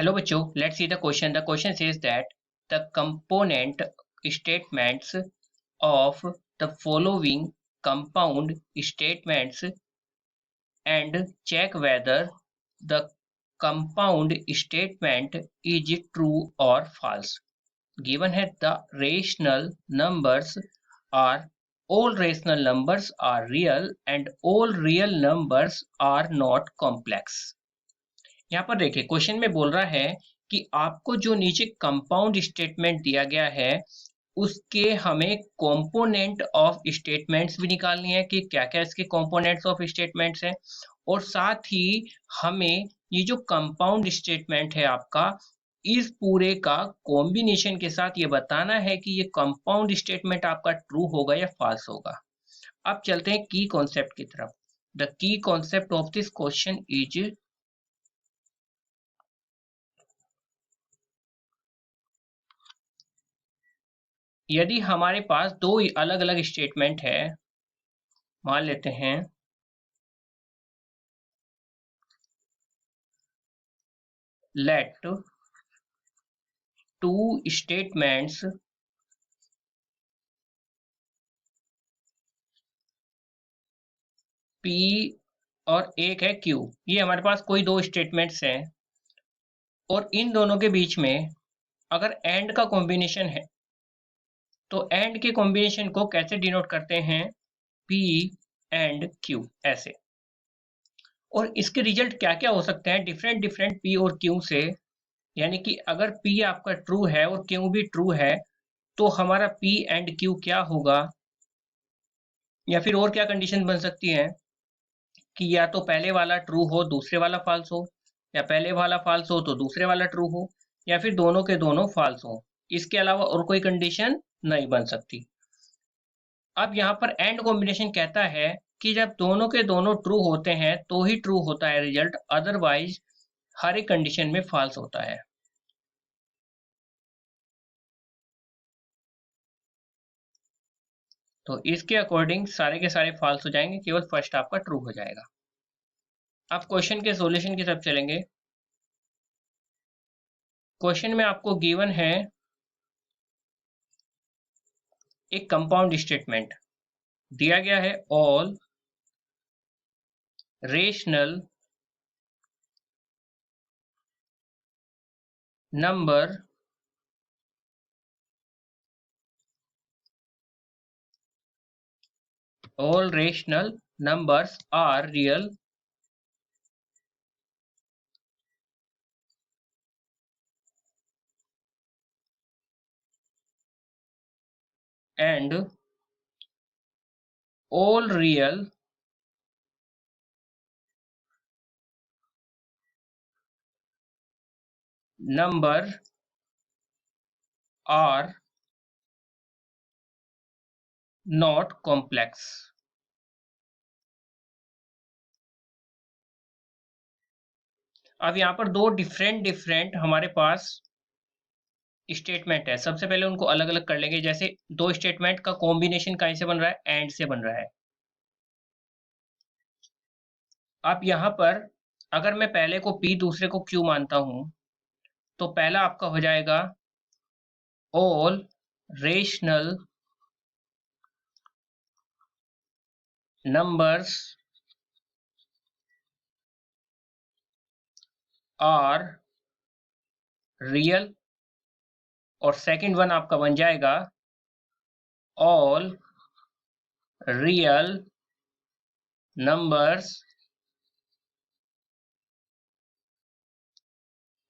Hello बच्चों, let's see the question. The question says that the component statements of the following compound statements and check whether the compound statement is true or false. Given है the rational numbers are all rational numbers are real and all real numbers are not complex. यहाँ पर देखिए question में बोल रहा है कि आपको जो नीचे कंपाउंड स्टेटमेंट दिया गया है उसके हमें कंपोनेंट ऑफ स्टेटमेंट्स भी निकालनी है कि क्या क्या इसके कंपोनेंट्स ऑफ स्टेटमेंट्स हैं और साथ ही हमें ये जो कंपाउंड स्टेटमेंट है आपका इस पूरे का कॉम्बिनेशन के साथ ये बताना है कि ये कंपाउंड स्टेटमेंट आपका ट्रू होगा या फॉल्स होगा। अब चलते हैं की कॉन्सेप्ट की तरफ। The key concept of this question is यदि हमारे पास दो अलग अलग स्टेटमेंट है, मान लेते हैं लेट टू स्टेटमेंट्स P और एक है Q। ये हमारे पास कोई दो स्टेटमेंट्स हैं और इन दोनों के बीच में अगर एंड का कॉम्बिनेशन है तो एंड के कॉम्बिनेशन को कैसे डिनोट करते हैं? P एंड Q ऐसे। और इसके रिजल्ट क्या क्या हो सकते हैं डिफरेंट डिफरेंट P और Q से। यानी कि अगर P आपका ट्रू है और Q भी ट्रू है तो हमारा P एंड Q क्या होगा? या फिर और क्या कंडीशन बन सकती है कि या तो पहले वाला ट्रू हो दूसरे वाला फॉल्स हो, या पहले वाला फॉल्स हो तो दूसरे वाला ट्रू हो, या फिर दोनों के दोनों फॉल्स हो। इसके अलावा और कोई कंडीशन नहीं बन सकती। अब यहाँ पर एंड कॉम्बिनेशन कहता है कि जब दोनों के दोनों ट्रू होते हैं तो ही ट्रू होता है रिजल्ट, अदरवाइज हर एक कंडीशन में फॉल्स होता है। तो इसके अकॉर्डिंग सारे के सारे फॉल्स हो जाएंगे, केवल फर्स्ट आपका ट्रू हो जाएगा। अब क्वेश्चन के सॉल्यूशन की तरफ चलेंगे। क्वेश्चन में आपको गिवन है एक कंपाउंड स्टेटमेंट दिया गया है, all rational number all rational numbers are real and all real number are not complex। अब यहाँ पर दो डिफरेंट हमारे पास स्टेटमेंट है। सबसे पहले उनको अलग अलग कर लेंगे। जैसे दो स्टेटमेंट का कॉम्बिनेशन कहीं से बन रहा है? एंड से बन रहा है। अब यहाँ पर अगर मैं पहले को P दूसरे को Q मानता हूं तो पहला आपका हो जाएगा all rational numbers are real और सेकंड वन आपका बन जाएगा all real numbers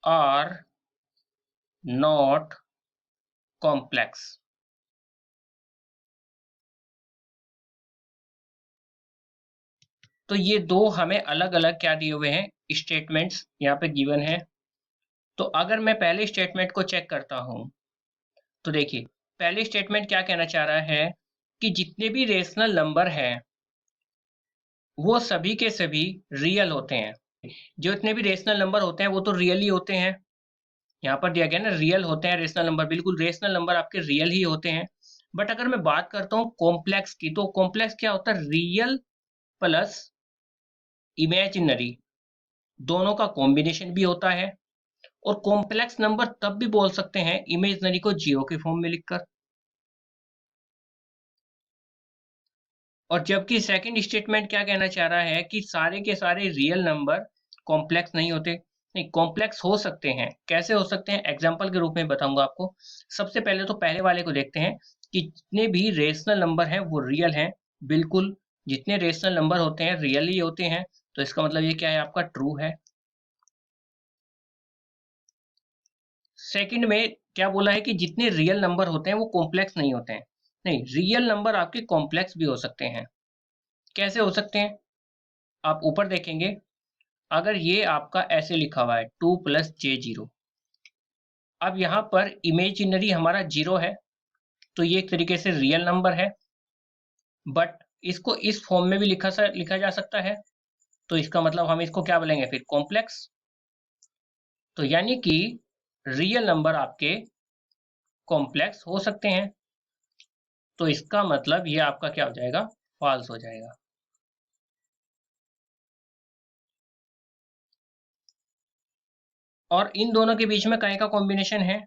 are not complex। तो ये दो हमें अलग अलग क्या दिए हुए हैं स्टेटमेंट्स यहाँ पे गिवन है। तो अगर मैं पहले स्टेटमेंट को चेक करता हूं तो देखिए पहले स्टेटमेंट क्या कहना चाह रहा है कि जितने भी रेशनल नंबर हैं वो सभी के सभी रियल होते हैं। जो इतने भी रेशनल नंबर होते हैं वो तो रियल ही होते हैं। यहाँ पर दिया गया ना रियल होते हैं रेशनल नंबर, बिल्कुल रेशनल नंबर आपके रियल ही होते हैं। बट अगर मैं बात करता हूँ कॉम्प्लेक्स की तो कॉम्प्लेक्स क्या होता है? रियल प्लस इमेजिनरी दोनों का कॉम्बिनेशन भी होता है। और कॉम्प्लेक्स नंबर तब भी बोल सकते हैं इमेजिनरी को जीरो के फॉर्म में लिखकर। और जबकि सेकंड स्टेटमेंट क्या कहना चाह रहा है कि सारे के सारे रियल नंबर कॉम्प्लेक्स नहीं होते। नहीं, कॉम्प्लेक्स हो सकते हैं। कैसे हो सकते हैं, एग्जांपल के रूप में बताऊंगा आपको। सबसे पहले तो पहले वाले को देखते हैं कि जितने भी रेशनल नंबर हैं वो रियल हैं। बिल्कुल, जितने रेशनल नंबर होते हैं रियल ही होते हैं। तो इसका मतलब ये क्या है, आपका ट्रू है। सेकंड में क्या बोला है कि जितने रियल नंबर होते हैं वो कॉम्प्लेक्स नहीं होते हैं। नहीं, रियल नंबर आपके कॉम्प्लेक्स भी हो सकते हैं। कैसे हो सकते हैं, आप ऊपर देखेंगे। अगर ये आपका ऐसे लिखा हुआ है 2 + j0, अब यहाँ पर इमेजिनरी हमारा 0 है, तो ये एक तरीके से रियल नंबर है। बट इसको इस फॉर्म में भी लिखा जा सकता है। तो इसका मतलब हम इसको क्या बोलेंगे फिर, कॉम्प्लेक्स। तो यानी कि रियल नंबर आपके कॉम्प्लेक्स हो सकते हैं। तो इसका मतलब ये आपका क्या हो जाएगा, फॉल्स हो जाएगा। और इन दोनों के बीच में कहीं का कॉम्बिनेशन है,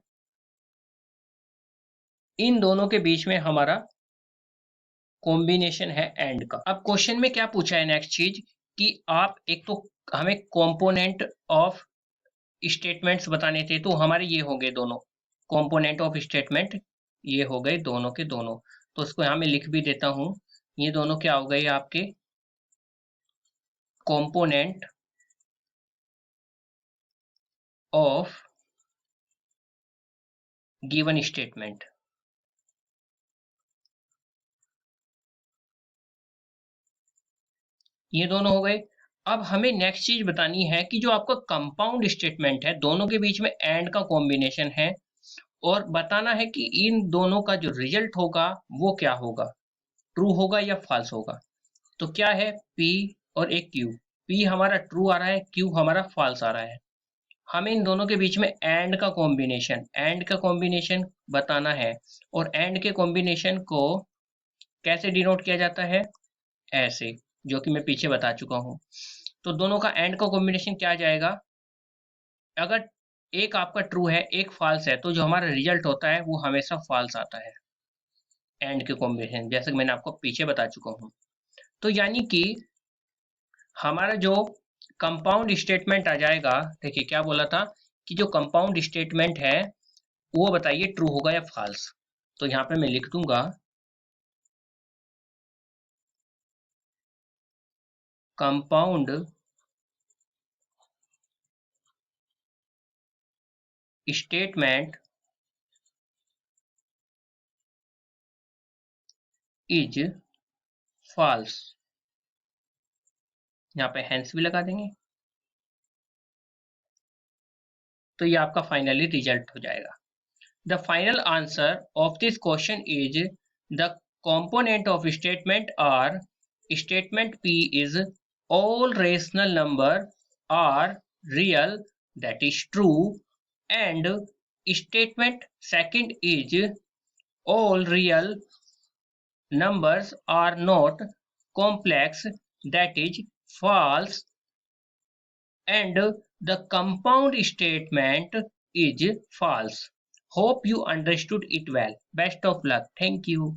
इन दोनों के बीच में हमारा कॉम्बिनेशन है एंड का। अब क्वेश्चन में क्या पूछा है, नेक्स्ट चीज कि आप एक तो हमें कंपोनेंट ऑफ स्टेटमेंट्स बताने थे, तो हमारे ये हो गए दोनों कंपोनेंट ऑफ स्टेटमेंट, ये हो गए दोनों के दोनों। तो इसको यहाँ मैं लिख भी देता हूँ, ये दोनों क्या हो गए आपके कंपोनेंट ऑफ गिवन स्टेटमेंट। ये दोनों हो गए। अब हमें नेक्स्ट चीज बतानी है कि जो आपका कंपाउंड स्टेटमेंट है, दोनों के बीच में एंड का कॉम्बिनेशन है, और बताना है कि इन दोनों का जो रिजल्ट होगा वो क्या होगा, ट्रू होगा या फॉल्स होगा। तो क्या है, P और एक Q। P हमारा ट्रू आ रहा है, Q हमारा फॉल्स आ रहा है। हमें इन दोनों के बीच में एंड का कॉम्बिनेशन बताना है। और एंड के कॉम्बिनेशन को कैसे डिनोट किया जाता है, ऐसे, जो कि मैं पीछे बता चुका हूँ। तो दोनों का एंड का कॉम्बिनेशन क्या आ जाएगा, अगर एक आपका ट्रू है एक फॉल्स है, तो जो हमारा रिजल्ट होता है वो हमेशा फॉल्स आता है एंड के कॉम्बिनेशन, जैसे कि मैंने आपको पीछे बता चुका हूँ। तो यानी कि हमारा जो कंपाउंड स्टेटमेंट आ जाएगा, देखिए क्या बोला था कि जो कंपाउंड स्टेटमेंट है वो बताइए ट्रू होगा या फॉल्स। तो यहाँ पे मैं लिख दूंगा कंपाउंड स्टेटमेंट इज फॉल्स, यहाँ पे हेंस भी लगा देंगे। तो ये आपका फाइनली रिजल्ट हो जाएगा। The final answer of this question is the component of statement are statement P is all rational number are real, that is true, and statement second is all real numbers are not complex, that is false, and the compound statement is false. Hope you understood it well. Best of luck. Thank you.